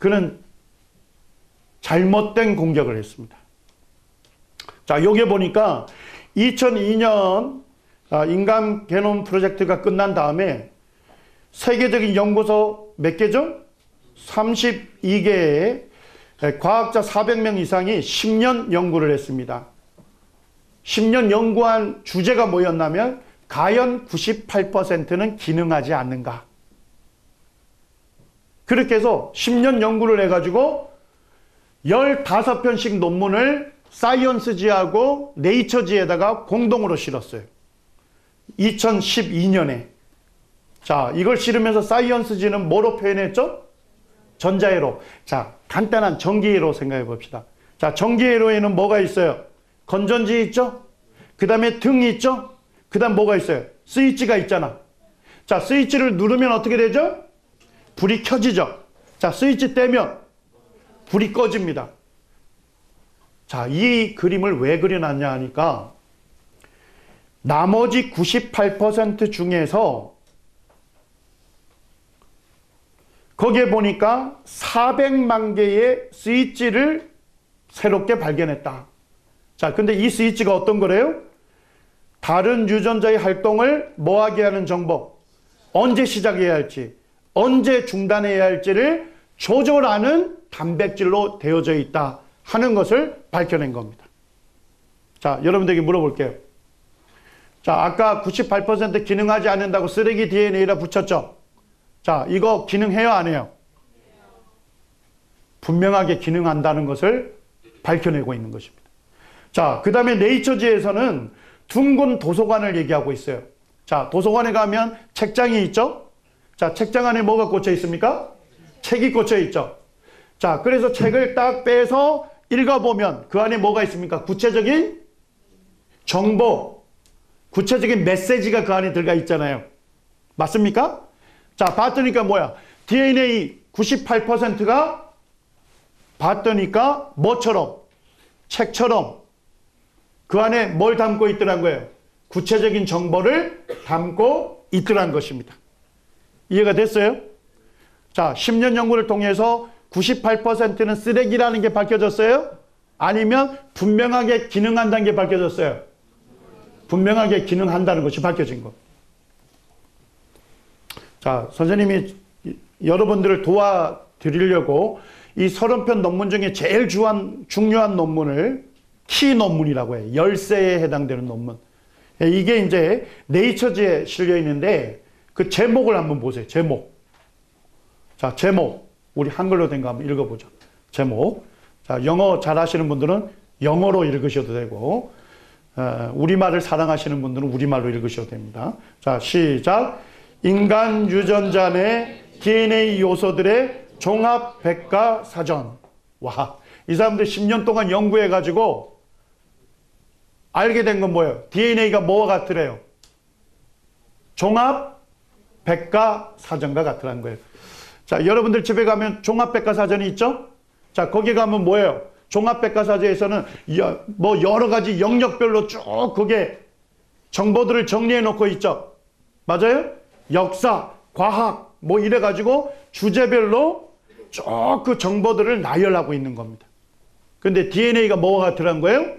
그는 잘못된 공격을 했습니다. 자, 여기 보니까 2002년 인간 게놈 프로젝트가 끝난 다음에 세계적인 연구소 몇 개죠? 32개의 과학자 400명 이상이 10년 연구를 했습니다. 10년 연구한 주제가 뭐였냐면 과연 98%는 기능하지 않는가. 그렇게 해서 10년 연구를 해가지고 15편씩 논문을 사이언스지하고 네이처지에다가 공동으로 실었어요. 2012년에. 자, 이걸 실으면서 사이언스지는 뭐로 표현했죠? 전자회로. 자, 간단한 전기회로 생각해 봅시다. 자, 전기회로에는 뭐가 있어요? 건전지 있죠? 그 다음에 등이 있죠? 그 다음 뭐가 있어요? 스위치가 있잖아. 자, 스위치를 누르면 어떻게 되죠? 불이 켜지죠. 자, 스위치 떼면 불이 꺼집니다. 자, 이 그림을 왜 그려놨냐 하니까 나머지 98% 중에서 거기에 보니까 400만 개의 스위치를 새롭게 발견했다. 자, 근데 이 스위치가 어떤 거래요? 다른 유전자의 활동을 뭐하게 하는 정보, 언제 시작해야 할지, 언제 중단해야 할지를 조절하는 단백질로 되어져 있다 하는 것을 밝혀낸 겁니다. 자, 여러분들에게 물어볼게요. 자, 아까 98% 기능하지 않는다고 쓰레기 DNA라 붙였죠? 자, 이거 기능해요, 안 해요? 분명하게 기능한다는 것을 밝혀내고 있는 것입니다. 자, 그 다음에 네이처지에서는 둥근 도서관을 얘기하고 있어요. 자, 도서관에 가면 책장이 있죠? 자, 책장 안에 뭐가 꽂혀 있습니까? 책이 꽂혀 있죠. 자, 그래서 책을 딱 빼서 읽어보면 그 안에 뭐가 있습니까? 구체적인 정보, 구체적인 메시지가 그 안에 들어가 있잖아요. 맞습니까? 자, 봤더니까 뭐야? DNA 98%가 봤더니까 뭐처럼? 책처럼 그 안에 뭘 담고 있더란 거예요? 구체적인 정보를 담고 있더란 것입니다. 이해가 됐어요? 자, 10년 연구를 통해서 98%는 쓰레기라는 게 밝혀졌어요? 아니면 분명하게 기능한다는 게 밝혀졌어요? 분명하게 기능한다는 것이 밝혀진 것. 자, 선생님이 여러분들을 도와드리려고 이 30편 논문 중에 제일 중요한 논문을 키 논문이라고 해요. 열쇠에 해당되는 논문. 이게 이제 네이처지에 실려 있는데 그 제목을 한번 보세요. 제목. 자, 제목. 우리 한글로 된 거 한번 읽어보죠. 제목. 자, 영어 잘 하시는 분들은 영어로 읽으셔도 되고, 우리말을 사랑하시는 분들은 우리말로 읽으셔도 됩니다. 자, 시작. 인간 유전자 내 DNA 요소들의 종합 백과사전. 와, 이 사람들 10년 동안 연구해가지고 알게 된 건 뭐예요? DNA가 뭐와 같으래요? 종합 백과사전과 같으라는 거예요. 자, 여러분들 집에 가면 종합 백과사전이 있죠? 자, 거기 가면 뭐예요? 종합백과사전에서는 뭐 여러 가지 영역별로 쭉 그게 정보들을 정리해 놓고 있죠. 맞아요? 역사, 과학 뭐 이래가지고 주제별로 쭉 그 정보들을 나열하고 있는 겁니다. 근데 DNA가 뭐와 같으란 거예요?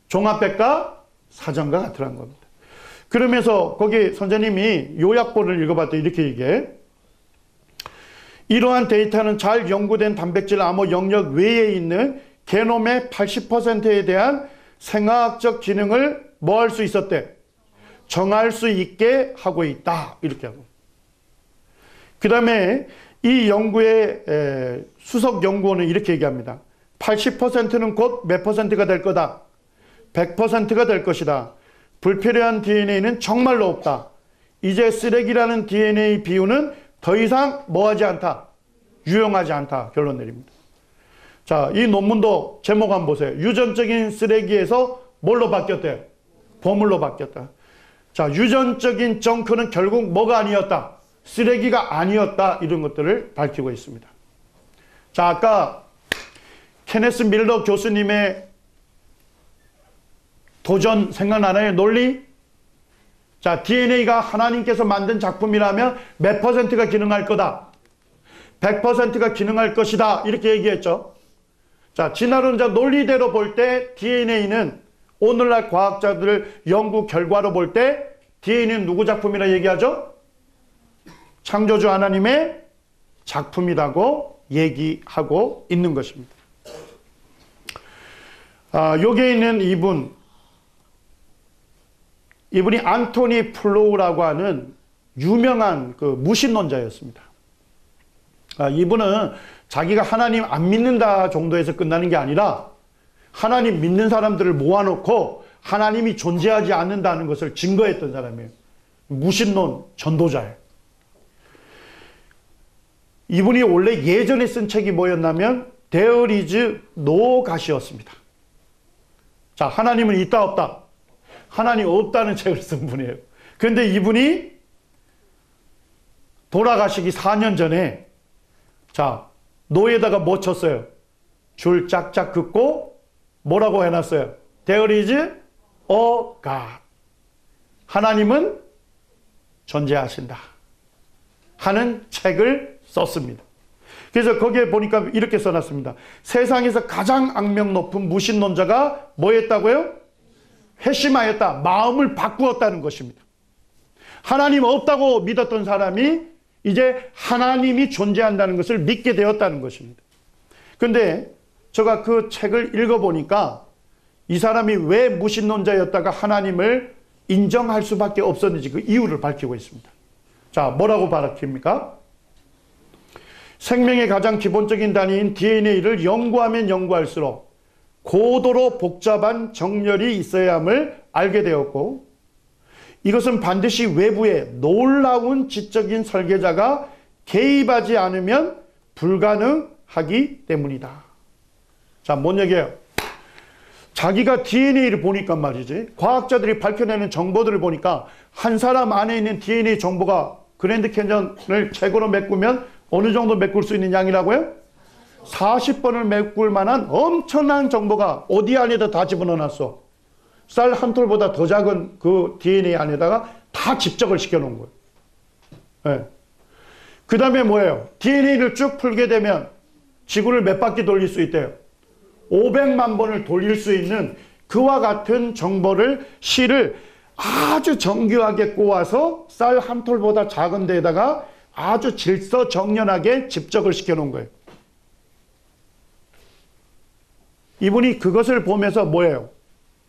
종합백과사전과 같으란 겁니다. 그러면서 거기 선생님이 요약본을 읽어봤더니 이렇게 얘기해. 이러한 데이터는 잘 연구된 단백질 암호 영역 외에 있는 게놈의 80%에 대한 생화학적 기능을 뭐 할 수 있었대? 정할 수 있게 하고 있다. 이렇게 하고. 그 다음에 이 연구의 수석 연구원은 이렇게 얘기합니다. 80%는 곧 몇 퍼센트가 될 거다? 100%가 될 것이다. 불필요한 DNA는 정말로 없다. 이제 쓰레기라는 DNA 비율은 더 이상 뭐하지 않다? 유용하지 않다. 결론 내립니다. 자, 이 논문도 제목 한번 보세요. 유전적인 쓰레기에서 뭘로 바뀌었대요? 보물로 바뀌었다. 자, 유전적인 정크는 결국 뭐가 아니었다? 쓰레기가 아니었다. 이런 것들을 밝히고 있습니다. 자, 아까 케네스 밀러 교수님의 도전 생각나나요? 논리? 자, DNA가 하나님께서 만든 작품이라면 몇 퍼센트가 기능할 거다? 100%가 기능할 것이다. 이렇게 얘기했죠. 자, 진화론자 논리대로 볼 때 DNA는 오늘날 과학자들 연구 결과로 볼 때 DNA는 누구 작품이라 얘기하죠? 창조주 하나님의 작품이라고 얘기하고 있는 것입니다. 여기에 있는 이분이 안토니 플로우라고 하는 유명한 그 무신론자였습니다. 이분은 자기가 하나님 안 믿는다 정도에서 끝나는 게 아니라 하나님 믿는 사람들을 모아놓고 하나님이 존재하지 않는다는 것을 증거했던 사람이에요. 무신론 전도자예요. 이분이 원래 예전에 쓴 책이 뭐였냐면 There is no God이었습니다. 자, 하나님은 있다 없다? 하나님 없다는 책을 쓴 분이에요. 그런데 이분이 돌아가시기 4년 전에 자, 노에다가 뭐 쳤어요? 줄 짝짝 긋고 뭐라고 해놨어요? There is a God. 하나님은 존재하신다 하는 책을 썼습니다. 그래서 거기에 보니까 이렇게 써놨습니다. 세상에서 가장 악명 높은 무신론자가 뭐 했다고요? 회심하였다. 마음을 바꾸었다는 것입니다. 하나님 없다고 믿었던 사람이 이제 하나님이 존재한다는 것을 믿게 되었다는 것입니다. 그런데 제가 그 책을 읽어보니까 이 사람이 왜 무신론자였다가 하나님을 인정할 수밖에 없었는지 그 이유를 밝히고 있습니다. 자, 뭐라고 밝힙니까? 생명의 가장 기본적인 단위인 DNA를 연구하면 연구할수록 고도로 복잡한 정렬이 있어야 함을 알게 되었고, 이것은 반드시 외부에 놀라운 지적인 설계자가 개입하지 않으면 불가능하기 때문이다. 자, 뭔 얘기예요? 자기가 DNA를 보니까 말이지, 과학자들이 밝혀내는 정보들을 보니까 한 사람 안에 있는 DNA 정보가 그랜드 캐년을 최고로 메꾸면 어느 정도 메꿀 수 있는 양이라고요? 40번을 메꿀 만한 엄청난 정보가 어디 안에다 다 집어넣어놨어? 쌀 한 톨보다 더 작은 그 DNA 안에다가 다 집적을 시켜놓은 거예요. 네. 그 다음에 뭐예요? DNA를 쭉 풀게 되면 지구를 몇 바퀴 돌릴 수 있대요? 500만 번을 돌릴 수 있는 그와 같은 정보를 실을 아주 정교하게 꼬아서 쌀 한 톨보다 작은 데에다가 아주 질서정연하게 집적을 시켜놓은 거예요. 이분이 그것을 보면서 뭐예요?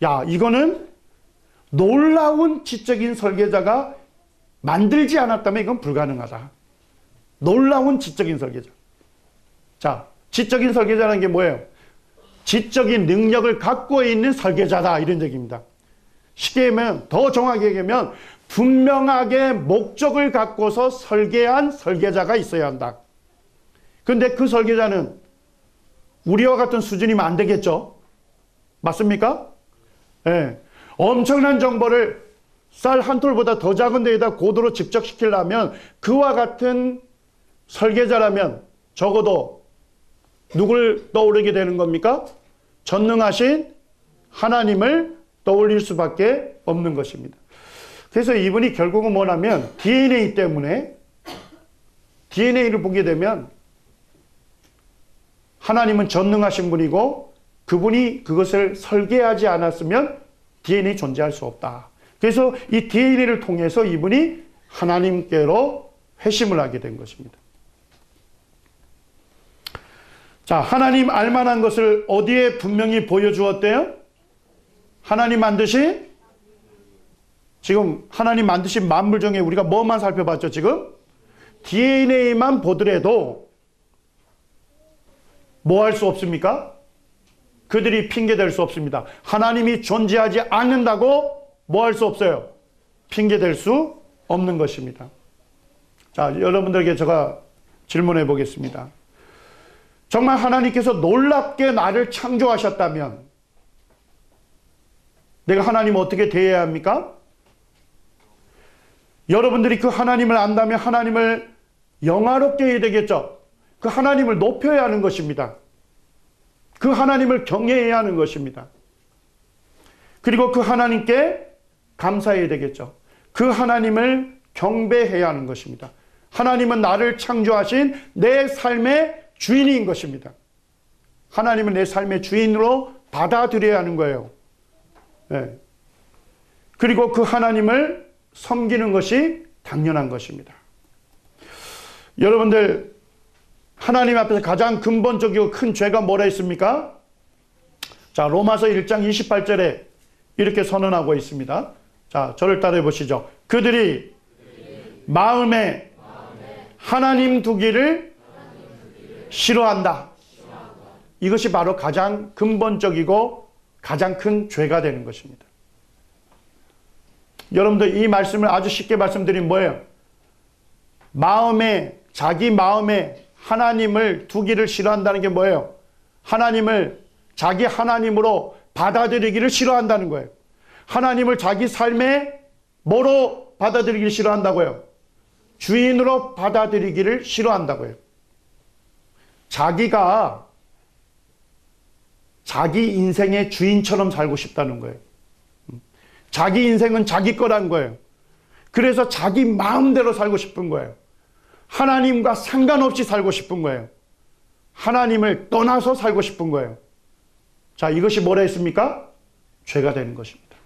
야, 이거는 놀라운 지적인 설계자가 만들지 않았다면 이건 불가능하다. 놀라운 지적인 설계자. 자, 지적인 설계자라는 게 뭐예요? 지적인 능력을 갖고 있는 설계자다, 이런 얘기입니다. 쉽게 얘기하면, 더 정확하게 얘기하면 분명하게 목적을 갖고서 설계한 설계자가 있어야 한다. 그런데 그 설계자는 우리와 같은 수준이면 안 되겠죠? 맞습니까? 네. 엄청난 정보를 쌀 한 톨보다 더 작은 데에다 고도로 집적시키려면 그와 같은 설계자라면 적어도 누굴 떠오르게 되는 겁니까? 전능하신 하나님을 떠올릴 수밖에 없는 것입니다. 그래서 이분이 결국은 뭐냐면 DNA 때문에 DNA를 보게 되면 하나님은 전능하신 분이고 그분이 그것을 설계하지 않았으면 DNA 존재할 수 없다. 그래서 이 DNA를 통해서 이분이 하나님께로 회심을 하게 된 것입니다. 자, 하나님 알만한 것을 어디에 분명히 보여주었대요? 하나님 만드신, 지금 하나님 만드신 만물 중에 우리가 뭐만 살펴봤죠, 지금? DNA만 보더라도 뭐 할 수 없습니까? 그들이 핑계댈 수 없습니다. 하나님이 존재하지 않는다고 뭐 할 수 없어요? 핑계댈 수 없는 것입니다. 자, 여러분들에게 제가 질문해 보겠습니다. 정말 하나님께서 놀랍게 나를 창조하셨다면 내가 하나님 어떻게 대해야 합니까? 여러분들이 그 하나님을 안다면 하나님을 영화롭게 해야 되겠죠. 그 하나님을 높여야 하는 것입니다. 그 하나님을 경외해야 하는 것입니다. 그리고 그 하나님께 감사해야 되겠죠. 그 하나님을 경배해야 하는 것입니다. 하나님은 나를 창조하신 내 삶의 주인인 것입니다. 하나님은 내 삶의 주인으로 받아들여야 하는 거예요. 네. 그리고 그 하나님을 섬기는 것이 당연한 것입니다. 여러분들, 하나님 앞에서 가장 근본적이고 큰 죄가 뭐라 했습니까? 자, 로마서 1장 28절에 이렇게 선언하고 있습니다. 자, 저를 따라해 보시죠. 그들이 마음에 하나님 두기를 싫어한다. 이것이 바로 가장 근본적이고 가장 큰 죄가 되는 것입니다. 여러분들, 이 말씀을 아주 쉽게 말씀드리면 뭐예요? 자기 마음에 하나님을 두기를 싫어한다는 게 뭐예요? 하나님을 자기 하나님으로 받아들이기를 싫어한다는 거예요. 하나님을 자기 삶에 뭐로 받아들이기를 싫어한다고요? 주인으로 받아들이기를 싫어한다고요. 자기가 자기 인생의 주인처럼 살고 싶다는 거예요. 자기 인생은 자기 거란 거예요. 그래서 자기 마음대로 살고 싶은 거예요. 하나님과 상관없이 살고 싶은 거예요. 하나님을 떠나서 살고 싶은 거예요. 자, 이것이 뭐라 했습니까? 죄가 되는 것입니다.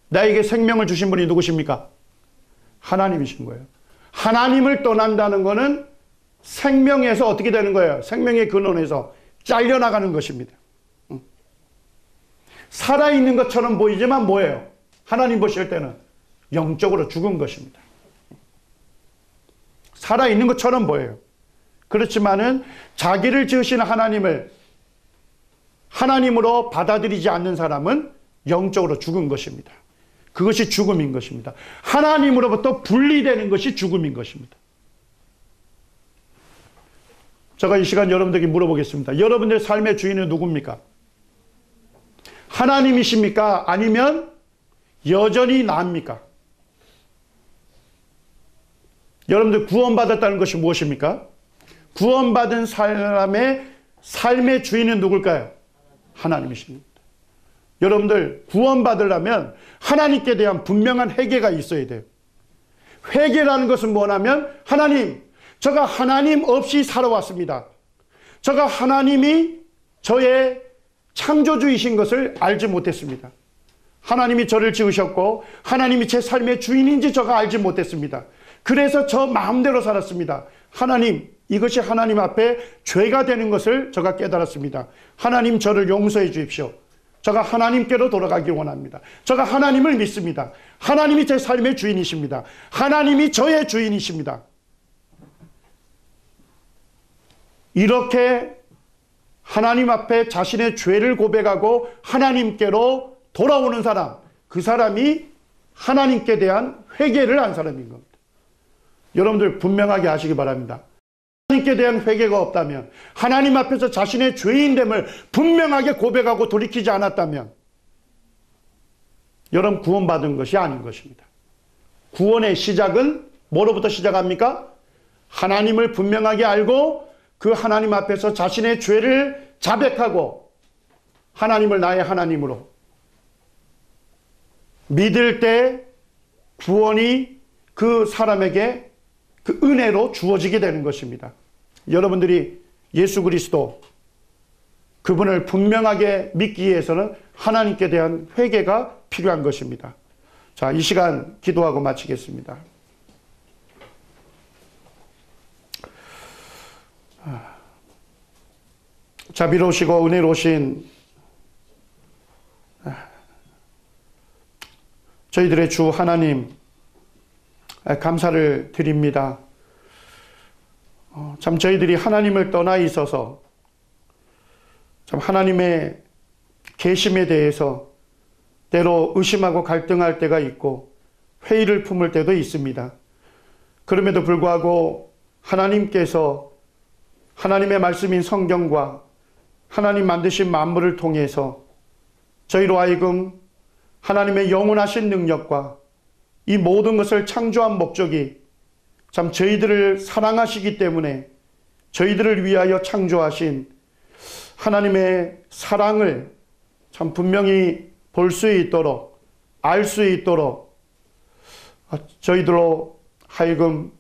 나에게 생명을 주신 분이 누구십니까? 하나님이신 거예요. 하나님을 떠난다는 것은 생명에서 어떻게 되는 거예요? 생명의 근원에서 잘려나가는 것입니다. 살아있는 것처럼 보이지만 뭐예요? 하나님 보실 때는 영적으로 죽은 것입니다. 살아있는 것처럼 보여요. 그렇지만은 자기를 지으신 하나님을 하나님으로 받아들이지 않는 사람은 영적으로 죽은 것입니다. 그것이 죽음인 것입니다. 하나님으로부터 분리되는 것이 죽음인 것입니다. 제가 이 시간 여러분들에게 물어보겠습니다. 여러분들의 삶의 주인은 누굽니까? 하나님이십니까? 아니면 여전히 나입니까? 여러분들 구원받았다는 것이 무엇입니까? 구원받은 사람의 삶의 주인은 누굴까요? 하나님이십니다. 여러분들 구원받으려면 하나님께 대한 분명한 회개가 있어야 돼요. 회개라는 것은 뭐냐면 하나님, 제가 하나님 없이 살아왔습니다. 제가 하나님이 저의 창조주이신 것을 알지 못했습니다. 하나님이 저를 지으셨고 하나님이 제 삶의 주인인지 제가 알지 못했습니다. 그래서 저 마음대로 살았습니다. 하나님, 이것이 하나님 앞에 죄가 되는 것을 제가 깨달았습니다. 하나님, 저를 용서해 주십시오. 제가 하나님께로 돌아가길 원합니다. 제가 하나님을 믿습니다. 하나님이 제 삶의 주인이십니다. 하나님이 저의 주인이십니다. 이렇게 하나님 앞에 자신의 죄를 고백하고 하나님께로 돌아오는 사람, 그 사람이 하나님께 대한 회개를 한 사람인 겁니다. 여러분들 분명하게 아시기 바랍니다. 하나님께 대한 회개가 없다면, 하나님 앞에서 자신의 죄인됨을 분명하게 고백하고 돌이키지 않았다면 여러분 구원받은 것이 아닌 것입니다. 구원의 시작은 뭐로부터 시작합니까? 하나님을 분명하게 알고 그 하나님 앞에서 자신의 죄를 자백하고 하나님을 나의 하나님으로 믿을 때 구원이 그 사람에게 그 은혜로 주어지게 되는 것입니다. 여러분들이 예수 그리스도 그분을 분명하게 믿기 위해서는 하나님께 대한 회개가 필요한 것입니다. 자, 이 시간 기도하고 마치겠습니다. 자비로우시고 은혜로우신 저희들의 주 하나님, 감사를 드립니다. 참 저희들이 하나님을 떠나 있어서 참 하나님의 계심에 대해서 때로 의심하고 갈등할 때가 있고 회의를 품을 때도 있습니다. 그럼에도 불구하고 하나님께서 하나님의 말씀인 성경과 하나님 만드신 만물을 통해서 저희로 하여금 하나님의 영원하신 능력과 이 모든 것을 창조한 목적이 참 저희들을 사랑하시기 때문에 저희들을 위하여 창조하신 하나님의 사랑을 참 분명히 볼 수 있도록 알 수 있도록 저희들로 하여금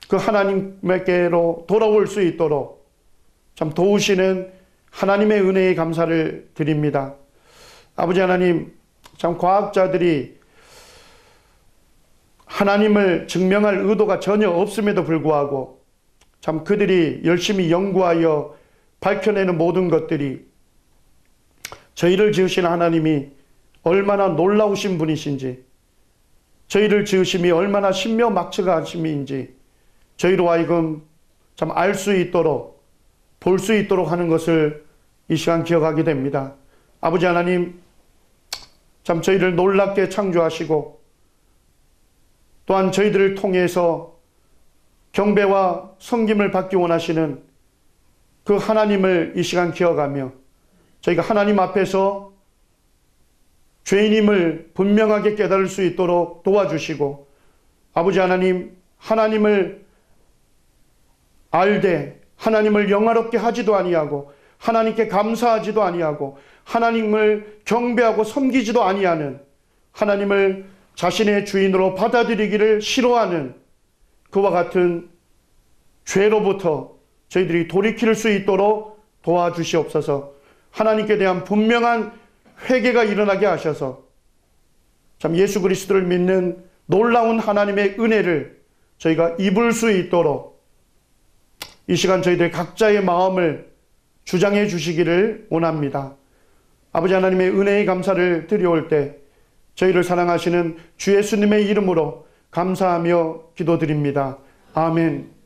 그 하나님께로 돌아올 수 있도록 참 도우시는 하나님의 은혜에 감사를 드립니다. 아버지 하나님, 참 과학자들이 하나님을 증명할 의도가 전혀 없음에도 불구하고 참 그들이 열심히 연구하여 밝혀내는 모든 것들이 저희를 지으신 하나님이 얼마나 놀라우신 분이신지, 저희를 지으심이 얼마나 신묘막측하심인지 저희로 하여금 참 알 수 있도록 볼 수 있도록 하는 것을 이 시간 기억하게 됩니다. 아버지 하나님, 참 저희를 놀랍게 창조하시고 또한 저희들을 통해서 경배와 섬김을 받기 원하시는 그 하나님을 이 시간 기억하며 저희가 하나님 앞에서 죄인임을 분명하게 깨달을 수 있도록 도와주시고, 아버지 하나님, 하나님을 알되 하나님을 영화롭게 하지도 아니하고 하나님께 감사하지도 아니하고 하나님을 경배하고 섬기지도 아니하는, 하나님을 자신의 주인으로 받아들이기를 싫어하는 그와 같은 죄로부터 저희들이 돌이킬 수 있도록 도와주시옵소서. 하나님께 대한 분명한 회개가 일어나게 하셔서 참 예수 그리스도를 믿는 놀라운 하나님의 은혜를 저희가 입을 수 있도록 이 시간 저희들 각자의 마음을 주장해 주시기를 원합니다. 아버지 하나님의 은혜의 감사를 드려올 때 저희를 사랑하시는 주 예수님의 이름으로 감사하며 기도드립니다. 아멘.